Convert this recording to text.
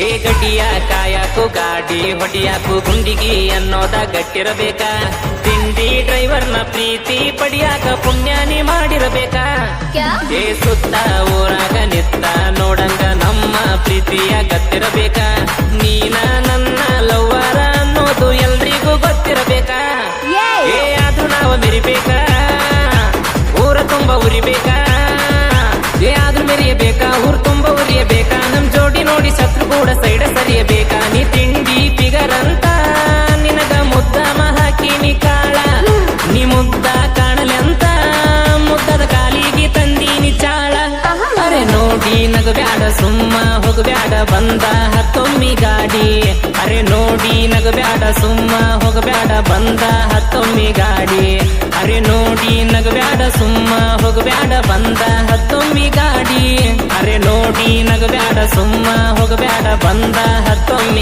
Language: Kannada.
ಏ ಗಡ್ಡಿಯ ಕಾಯಕು ಗಾಡಿ ಹೊಡಿಯಾಕು ಗುಂಡಿಗಿ ಅನ್ನೋದ ಗಟ್ಟಿರಬೇಕ. ತಿಂಡಿ ಡ್ರೈವರ್ನ ಪ್ರೀತಿ ಪಡಿಯಾಕ ಪುಣ್ಯಾನಿ ಮಾಡಿರಬೇಕಾ. ಏ ಸುತ್ತ ಊರಾಗ ನಿತ್ತ ನೋಡಂಗ ನಮ್ಮ ಪ್ರೀತಿಯ ಗತ್ತಿರಬೇಕ. ನೀನ ನನ್ನ ಲವ್ವರ ಅನ್ನೋದು ಎಲ್ರಿಗೂ ಗೊತ್ತಿರಬೇಕಾ. ಏ ಅದು ನಾವು ಮೆರಿಬೇಕ, ಊರ ತುಂಬ ಉರಿಬೇಕಾ. ಏ ಆದ್ರೂ ಮೆರಿಯಬೇಕಾ, ಊರು ತುಂಬ ಉರಿಯಬೇಕಾ. ನಮ್ ಜೋಡಿ ನೋಡಿ ಶತ್ರು ಕೂಡ ಸೈಡ ಸರಿಯಬೇಕಾ. ನೀ ತಿಂಡಿ ಫಿಗರ್ ಅಂತ ನಿನಗ ಮುದ್ದ ಹಾಕಿನಿ ಕಾಳ. ನೀ ಮುದ್ದ ಕಾಣಲಿ ಅಂತ ಮುದ್ದದ ಕಾಲಿಗೆ ತಂದೀನಿ ಚಾಳ. ಅರೆ ನೋಡಿ ನಗಬ್ಯಾಡ ಸುಮ್ಮ ಹೋಗಬ್ಯಾಡ ಬಂದ ಹತ್ತೊಮ್ಮಿ ಗಾಡಿ. ಅರೆ ನೋಡಿ ನಗಬ್ಯಾಡ ಸುಮ್ಮ ಹೋಗಬ್ಯಾಡ ಬಂದ ಹತ್ತೊಮ್ಮಿ ಗಾಡಿ. ಅರೆ ನೋಡಿ ನಗಬ್ಯಾಡ ಸುಮ್ಮ ಹೋಗಬ್ಯಾಡ ಬಂದ ಹತ್ತೊಮ್ಮಿ ಗಾಡಿ. ಅರೆ ನೋಡಿ ನಗಬ್ಯಾಡ ಸುಮ್ಮ ಹೋಗಬ್ಯಾಡ ಬಂದ ಹತ್ತೊಮ್ಮಿ